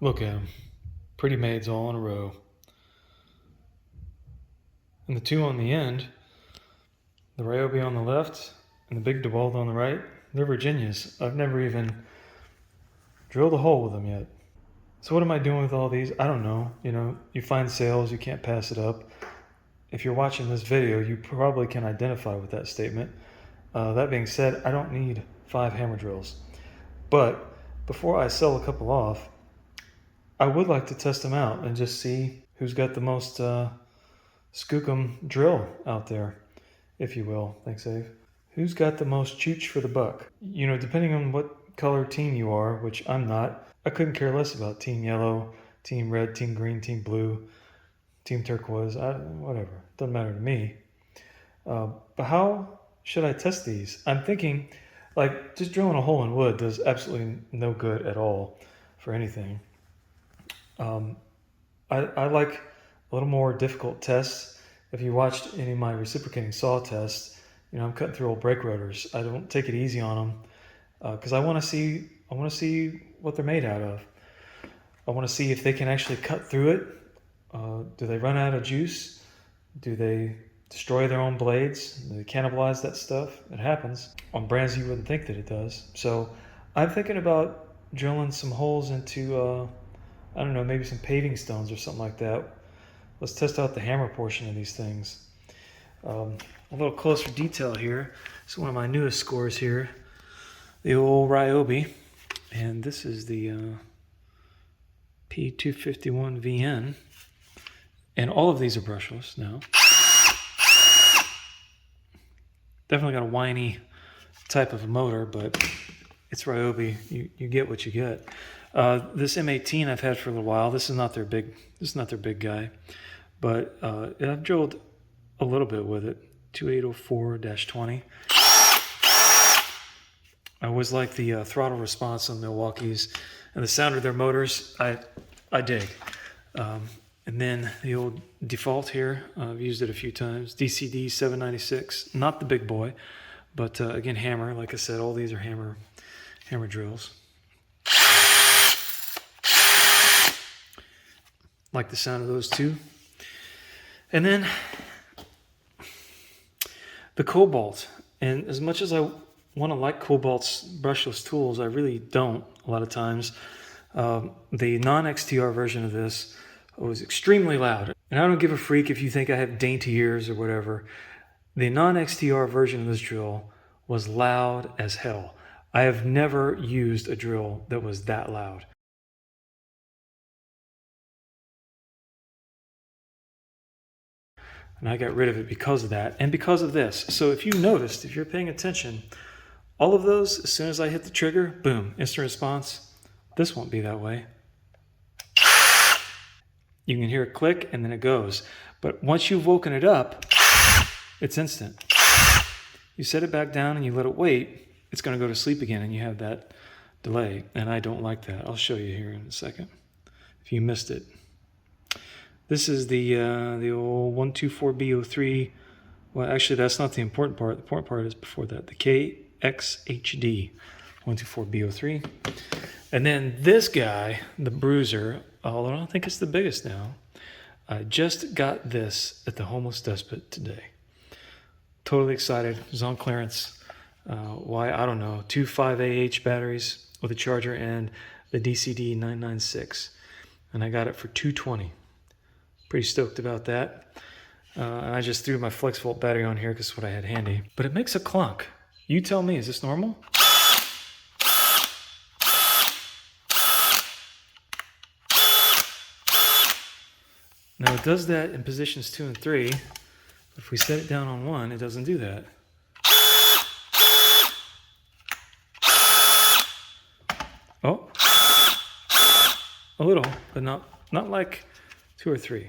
Look at them. Pretty maids all in a row. And the two on the end, the Ryobi on the left and the big DeWalt on the right, they're Virginias. I've never even drilled a hole with them yet. So what am I doing with all these? I don't know. You know, you find sales, you can't pass it up. If you're watching this video, you probably can identify with that statement. That being said, I don't need 5 hammer drills. But before I sell a couple off, I would like to test them out and just see who's got the most skookum drill out there, if you will. Thanks, Dave. Who's got the most chooch for the buck? You know, depending on what color team you are, which I'm not, I couldn't care less about team yellow, team red, team green, team blue, team turquoise, whatever. Doesn't matter to me. But how should I test these? I'm thinking, like, just drilling a hole in wood does absolutely no good at all for anything. I like a little more difficult tests. If you watched any of my reciprocating saw tests, you know, I'm cutting through old brake rotors. I don't take it easy on them because I want to see what they're made out of. I want to see if they can actually cut through it. Do they run out of juice? Do they destroy their own blades? Do they cannibalize that stuff? It happens on brands you wouldn't think that it does. So I'm thinking about drilling some holes into, I don't know, maybe some paving stones or something like that. Let's test out the hammer portion of these things. A little closer detail here. It's one of my newest scores here, the old Ryobi, and this is the P251 VN, and all of these are brushless now. Definitely got a whiny type of a motor, but it's Ryobi. You get what you get. This M18 I've had for a little while. This is not their big guy, but I've drilled a little bit with it. 2804-20. I always like the throttle response on Milwaukee's, and the sound of their motors. I dig. And then the old default here. I've used it a few times. DCD 796, not the big boy, but again hammer. Like I said, all these are hammer drills. Like the sound of those too. And then the Kobalt. And as much as I want to like Kobalt's brushless tools, I really don't a lot of times. The non-XTR version of this was extremely loud. And I don't give a freak if you think I have dainty ears or whatever. The non-XTR version of this drill was loud as hell. I have never used a drill that was that loud. And I got rid of it because of that and because of this. So if you noticed, if you're paying attention, all of those, as soon as I hit the trigger, boom, instant response. This won't be that way. You can hear it click and then it goes. But once you've woken it up, it's instant. You set it back down and you let it wait, it's going to go to sleep again and you have that delay. And I don't like that. I'll show you here in a second if you missed it. This is the old 124B03. Well, actually, that's not the important part. The important part is before that, the KXHD 124B03. And then this guy, the Bruiser, although I don't think it's the biggest now, I just got this at the Homeless Despot today. Totally excited. It was on clearance. Why? I don't know. 2 5AH batteries with a charger and the DCD 996. And I got it for $220. Pretty stoked about that. And I just threw my flex volt battery on here because it's what I had handy. But it makes a clunk. You tell me, is this normal? Now it does that in positions 2 and 3. If we set it down on 1, it doesn't do that. Oh, a little, but not like 2 or 3.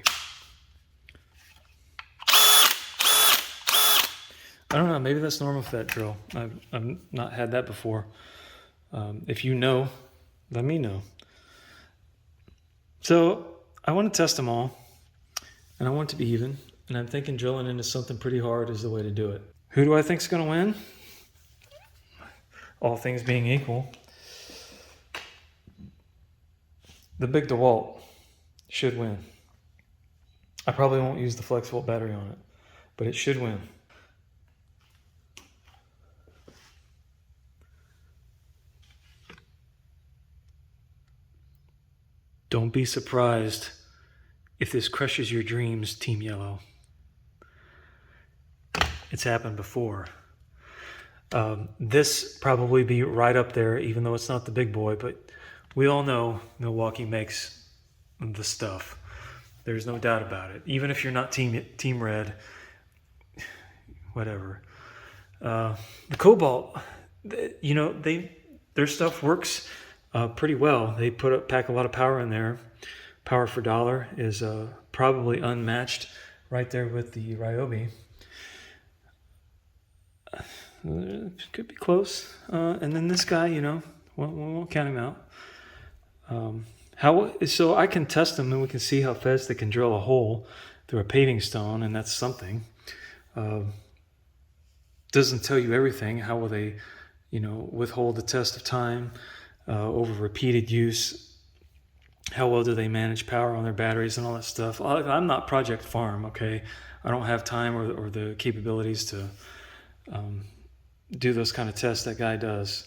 I don't know, maybe that's normal for that drill. I've not had that before. If you know, let me know. So I want to test them all, and I want it to be even, and I'm thinking drilling into something pretty hard is the way to do it. Who do I think is going to win? All things being equal. The big DeWalt should win. I probably won't use the flex volt battery on it, but it should win. Don't be surprised if this crushes your dreams, Team Yellow. It's happened before. This probably be right up there, even though it's not the big boy, but we all know Milwaukee makes the stuff. There's no doubt about it. Even if you're not Team Red, whatever. The Kobalt, their stuff works pretty well. They pack a lot of power in there. Power for dollar is probably unmatched, right there with the Ryobi. Could be close. And then this guy, we won't count him out. So I can test them and we can see how fast they can drill a hole through a paving stone, and that's something. Doesn't tell you everything. How will they, withhold the test of time over repeated use? How well do they manage power on their batteries and all that stuff? I'm not Project Farm, okay? I don't have time or the capabilities to do those kind of tests that guy does.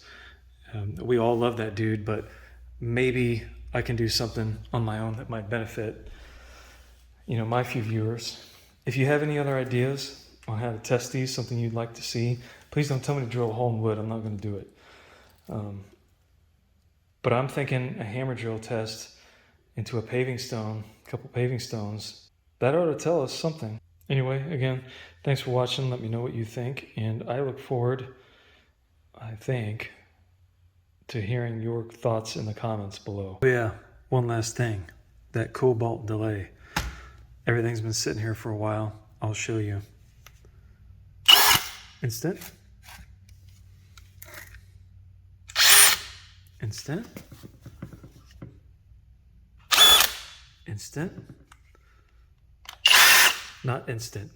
We all love that dude, but maybe I can do something on my own that might benefit, my few viewers. If you have any other ideas on how to test these, something you'd like to see, please don't tell me to drill a hole in wood. I'm not going to do it. But I'm thinking a hammer drill test into a paving stone, a couple paving stones, that ought to tell us something. Anyway, again, thanks for watching. Let me know what you think, and I look forward, to hearing your thoughts in the comments below. Oh yeah, one last thing, that Kobalt delay. Everything's been sitting here for a while. I'll show you. Instant. Instant. Instant. Not instant.